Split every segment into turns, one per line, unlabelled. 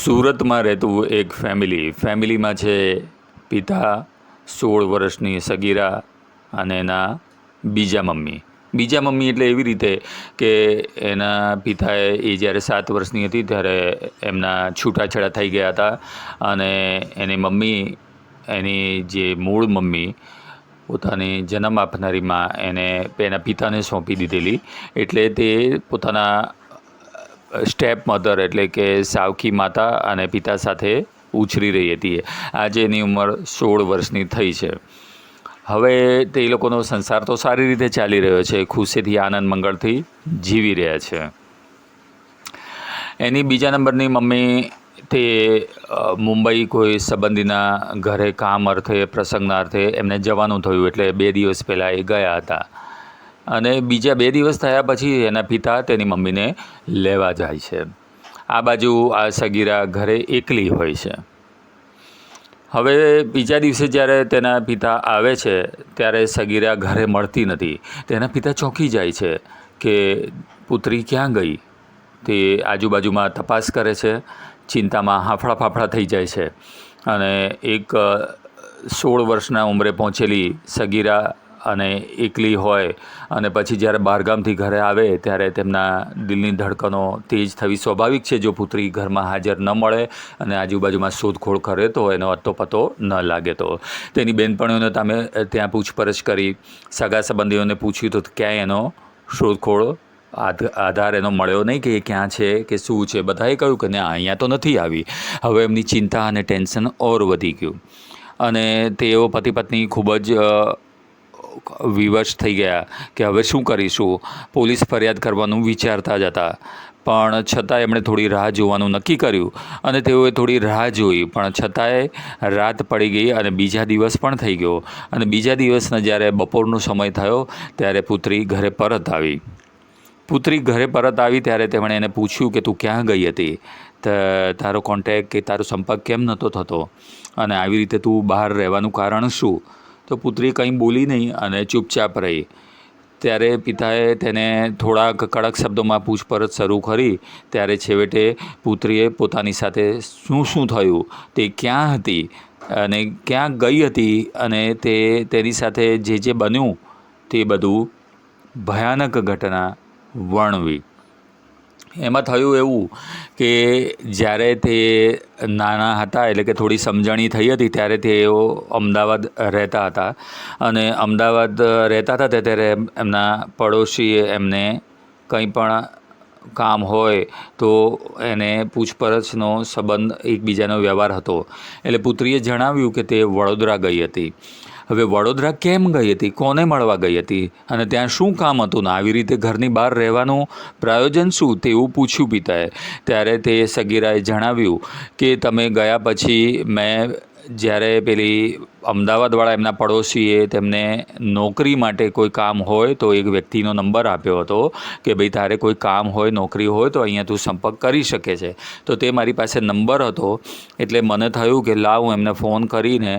સુરતમાં રહેતું એક ફેમિલીમાં છે પિતા, 16 વર્ષની સગીરા અને એના બીજા મમ્મી એટલે એવી રીતે કે એના પિતાએ જ્યારે 7 વર્ષની હતી ત્યારે એમના છૂટાછેડા થઈ ગયા હતા અને એની મમ્મી, એની જે મૂળ મમ્મી, પોતાની જન્મ આપનારી માં એને એના પિતાને સોંપી દીધેલી. એટલે તે પોતાના સ્ટેપ મધર એટલે કે સાવકી માતા અને પિતા સાથે ઉછરી રહી હતી. આજે એની ઉંમર 16 વર્ષની થઈ છે. હવે તે લોકોનો સંસાર તો સારી રીતે ચાલી રહ્યો છે, ખુશીથી આનંદ મંગળથી જીવી રહ્યા છે. એની બીજા નંબરની મમ્મી તે મુંબઈ કોઈ સંબંધીના ઘરે કામ અર્થે, પ્રસંગના અર્થે એમને જવાનું થયું, એટલે 2 દિવસ પહેલાં એ ગયા હતા અને બીજા 2 દિવસ થયા પછી એના પિતા તેની મમ્મીને લેવા જાય છે. આ બાજુ આ સગીરા ઘરે એકલી હોય છે. હવે બીજા દિવસે જ્યારે તેના પિતા આવે છે ત્યારે સગીરા ઘરે મળતી નથી. તેના પિતા ચોંકી જાય છે કે પુત્રી ક્યાં ગઈ. તે આજુબાજુમાં તપાસ કરે છે, ચિંતામાં હાંફળા ફાફડા થઈ જાય છે અને એક 16 વર્ષના ઉંમરે પહોંચેલી સગીરા અને એકલી હોય અને પછી જ્યારે બહારગામથી ઘરે આવે ત્યારે તેમના દિલની ધડકનો તેજ થવી સ્વાભાવિક છે. જો પુત્રી ઘરમાં હાજર ન મળે અને આજુબાજુમાં શોધખોળ કરે તો એનો અત્તોપત્તો ન લાગે તો. તેની બહેનપણીઓને તમે ત્યાં પૂછપરછ કરી, સગા સંબંધીઓને પૂછ્યું તો ક્યાંય એનો શોધખોળ આધાર એનો મળ્યો નહીં કે એ ક્યાં છે કે શું છે. બધાએ કહ્યું કે ના, અહીંયા તો નથી આવી. હવે એમની ચિંતા અને ટેન્શન ઓર વધી ગયું અને તેઓ પતિ પત્ની ખૂબ જ વિવશ થઈ ગયા કે હવે શું કરીશું. પોલીસ ફરિયાદ કરવાનું વિચારતા જ હતા, પણ છતાં એમણે થોડી રાહ જોવાનું નક્કી કર્યું અને તેઓએ થોડી રાહ જોઈ, પણ છતાંય રાત પડી ગઈ અને બીજા દિવસ પણ થઈ ગયો અને બીજા દિવસના જ્યારે બપોરનો સમય થયો ત્યારે પુત્રી ઘરે પરત આવી ત્યારે તેમણે એને પૂછ્યું કે તું ક્યાં ગઈ હતી, તારો કોન્ટેક્ટ કે તારો સંપર્ક કેમ નહોતો થતો અને આવી રીતે તું બહાર રહેવાનું કારણ શું. તો પુત્રી કંઈ બોલી નહીં અને ચૂપચાપ રહી. ત્યારે પિતાએ તેને થોડાક કડક શબ્દોમાં પૂછપરછ શરૂ કરી ત્યારે છેવટે પુત્રીએ પોતાની સાથે શું થયું, તે ક્યાં હતી અને ક્યાં ગઈ હતી અને તેની સાથે જે બન્યું તે બધું ભયાનક ઘટના વર્ણવી. એમાં થયું એવું કે જ્યારે તે નાના હતા એટલે કે થોડી સમજણી થઈ હતી ત્યારે તેઓ અમદાવાદ રહેતા હતા અને અમદાવાદ રહેતા હતા ત્યારે એમના પડોશીએ એમને કંઈ પણ કામ હોય તો એને પૂછપરછનો સંબંધ એકબીજાનો વ્યવહાર હતો. એટલે પુત્રીએ જણાવ્યું કે તે વડોદરા ગઈ હતી. હવે વડોદરા કેમ ગઈ હતી, કોને મળવા ગઈ હતી અને ત્યાં શું કામ હતું ને આવી રીતે ઘરની બહાર રહેવાનું પ્રયોજન શું, તેવું પૂછ્યું પિતાએ. ત્યારે તે સગીરાએ જણાવ્યું કે તમે ગયા પછી મેં જ્યારે પેલી અમદાવાદવાળા એમના પડોશીએ તેમને નોકરી માટે કોઈ કામ હોય તો એક વ્યક્તિનો નંબર આપ્યો હતો કે ભાઈ તારે કોઈ કામ હોય, નોકરી હોય તો અહીંયા તું સંપર્ક કરી શકે છે. તો તે મારી પાસે નંબર હતો એટલે મને થયું કે લાવ હું એમને ફોન કરીને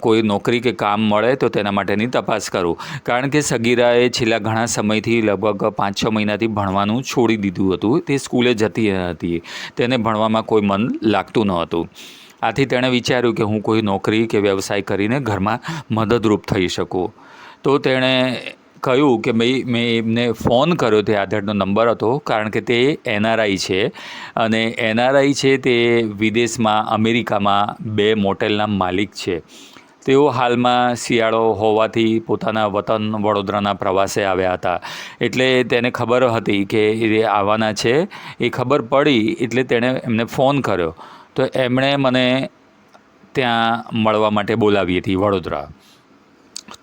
કોઈ નોકરી કે કામ મળે તો તેના માટેની તપાસ કરું. કારણ કે સગીરાએ છેલ્લા ઘણા સમયથી લગભગ 5-6 મહિનાથી ભણવાનું છોડી દીધું હતું. તે સ્કૂલે જતી હતી, તેને ભણવામાં કોઈ મન લાગતું ન હતું. આથી તેણે વિચાર્યું કે હું કોઈ નોકરી કે વ્યવસાય કરીને ઘરમાં મદદરૂપ થઈ શકું. તો તેણે કહ્યું કે ભાઈ મેં એમને ફોન કર્યો, તે આધારનો નંબર હતો કારણ કે તે NRI છે અને NRI છે તે વિદેશમાં અમેરિકામાં 2 મોટેલના માલિક છે. તેઓ હાલમાં શિયાળો હોવાથી પોતાના વતન વડોદરાના પ્રવાસે આવ્યા હતા. એટલે તેને ખબર હતી કે એ આવવાના છે. એ ખબર પડી એટલે તેણે એમને ફોન કર્યો તો એમણે મને ત્યાં મળવા માટે બોલાવી હતી વડોદરા.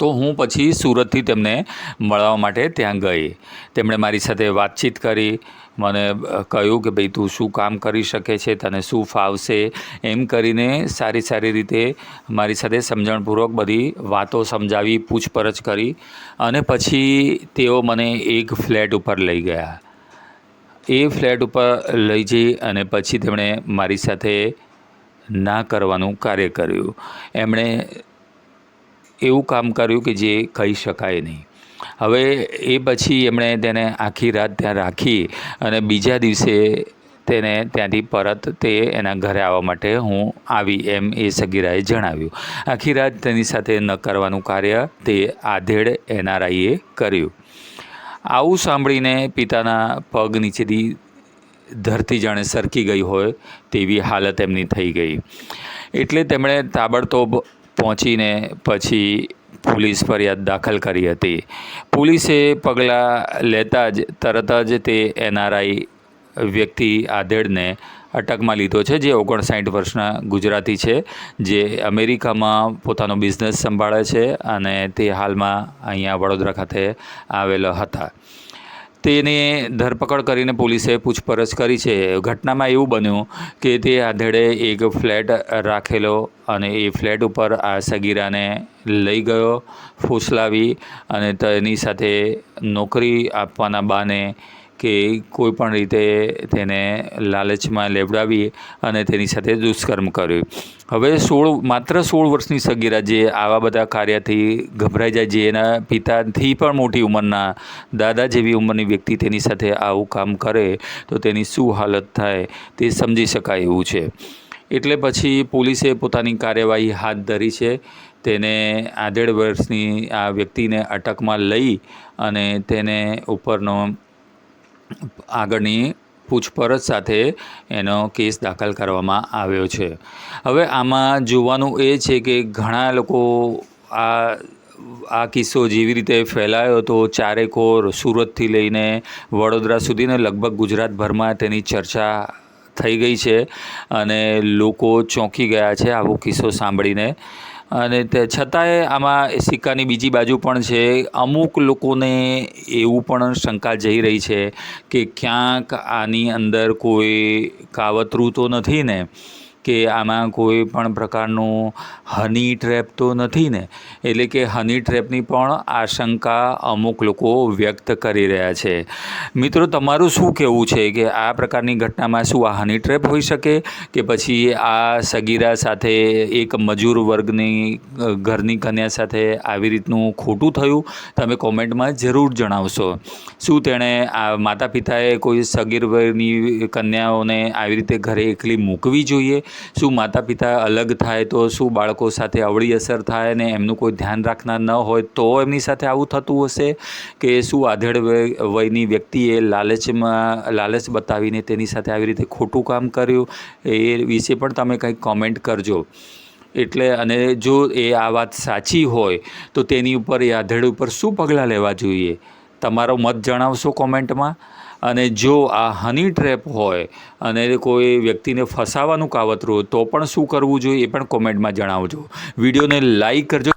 તો હું પછી સુરતથી તેમને મળવા માટે ત્યાં ગઈ. તેમણે મારી સાથે વાતચીત કરી, મને કહ્યું કે ભાઈ તું શું કામ કરી શકે છે, તને શું ફાવશે, એમ કરીને સારી રીતે મારી સાથે સમજણપૂર્વક બધી વાતો સમજાવી, પૂછપરછ કરી અને પછી તેઓ મને એક ફ્લેટ ઉપર લઈ ગયા. એ ફ્લેટ ઉપર લઈ જઈ અને પછી તેમણે મારી સાથે ના કરવાનું કાર્ય કર્યું. એમણે એવું કામ કર્યું કે જે કહી શકાય નહીં. હવે એ પછી એમણે તેને આખી રાત ત્યાં રાખી અને બીજા દિવસે તેને ત્યાંથી પરત તે એના ઘરે આવવા માટે હું આવી એમ એ સગીરાએ જણાવ્યું. આખી રાત તેની સાથે ન કરવાનું કાર્ય તે આધેડ એનઆરઆઈએ કર્યું. આવું સાંભળીને પિતાના પગ નીચેથી ધરતી જાણે સરકી ગઈ હોય તેવી હાલત એમની થઈ ગઈ. એટલે તેમણે તાબડતોબ પહોંચીને પછી પોલીસ ફરિયાદ દાખલ કરી હતી. પોલીસે પગલાં લેતા જ તરત જ તે એનઆરઆઈ વ્યક્તિ આધેડને અટકમાં લીધો છે, જે 59 વર્ષના ગુજરાતી છે, જે અમેરિકામાં પોતાનો બિઝનેસ સંભાળે છે અને તે હાલમાં અહીંયા વડોદરા ખાતે આવેલા હતા. તેની ધરપકડ કરીને પોલીસે પૂછપરછ કરી છે. ઘટનામાં એવું બન્યું કે તે આધેડે એક ફ્લેટ રાખેલો અને એ ફ્લેટ ઉપર આ સગીરાને લઈ ગયો, ફોસલાવી અને તેની સાથે નોકરી આપવાના બહાને કે કોઈ પણ રીતે તેને લાલચમાં લેવડાવી અને તેની સાથે દુષ્કર્મ કર્યું. હવે માત્ર 16 વર્ષની સગીરા જે આવા બધા કાર્યથી ગભરાઈ જાય, જે એના પિતાથી પણ મોટી ઉંમરના દાદા જેવી ઉંમરની વ્યક્તિ તેની સાથે આવું કામ કરે તો તેની શું હાલત થાય તે સમજી શકાય એવું છે. એટલે પછી પોલીસે પોતાની કાર્યવાહી હાથ ધરી છે. તેને 18 વર્ષની આ વ્યક્તિને અટકમાં લઈ અને તેને ઉપરનો આગળની પૂછપરછ સાથે એનો કેસ દાખલ કરવામાં આવ્યો છે. હવે આમાં જોવાનું એ છે કે ઘણા લોકો આ કિસ્સો જેવી રીતે ફેલાયો હતો ચારેકોર, સુરતથી લઈને વડોદરા સુધીને લગભગ ગુજરાતભરમાં તેની ચર્ચા થઈ ગઈ છે અને લોકો ચોંકી ગયા છે આવો કિસ્સો સાંભળીને. અને તે છતાંય આમાં સિક્કાની બીજી બાજુ પણ છે. અમુક લોકોને એવું પણ શંકા જઈ રહી છે કે ક્યાંક આની અંદર કોઈ કાવતરું તો નથી ને, કે આમાં કોઈ પણ પ્રકારનું હની ટ્રેપ તો નથી ને. એટલે કે હની ટ્રેપની પણ આશંકા અમુક લોકો વ્યક્ત કરી રહ્યા છે. મિત્રો, તમારું શું કહેવું છે કે આ પ્રકારની ઘટનામાં શું આ હની ટ્રેપ હોઈ શકે કે પછી આ સગીરા સાથે એક મજૂર વર્ગની ઘરની કન્યા સાથે આવી રીતનું ખોટું થયું? તમે કોમેન્ટમાં જરૂર જણાવશો. શું તેણે આ માતા પિતાએ કોઈ સગીર વયની કન્યાઓને આવી રીતે ઘરે એકલી મૂકવી જોઈએ? શું માતા પિતા અલગ થાય તો શું બાળકો સાથે અવળી અસર થાય ને એમનું કોઈ ધ્યાન રાખનાર ન હોય તો એમની સાથે આવું થતું હશે? કે શું આધેડ વયની વ્યક્તિએ લાલચ બતાવીને તેની સાથે આવી રીતે ખોટું કામ કર્યું? એ વિશે પણ તમે કંઈક કોમેન્ટ કરજો. એટલે અને જો એ આ વાત સાચી હોય તો તેની ઉપર એ આધેડ ઉપર શું પગલાં લેવા જોઈએ? તમારો મત જણાવશો કોમેન્ટમાં. અને જો આ હની ટ્રેપ હોય અને કોઈ વ્યક્તિને ફસાવાનું કાવતરું હોય તો પણ શું કરવું જોઈએ એ પણ કોમેન્ટમાં જણાવજો. વિડીયોને લાઈક કરજો.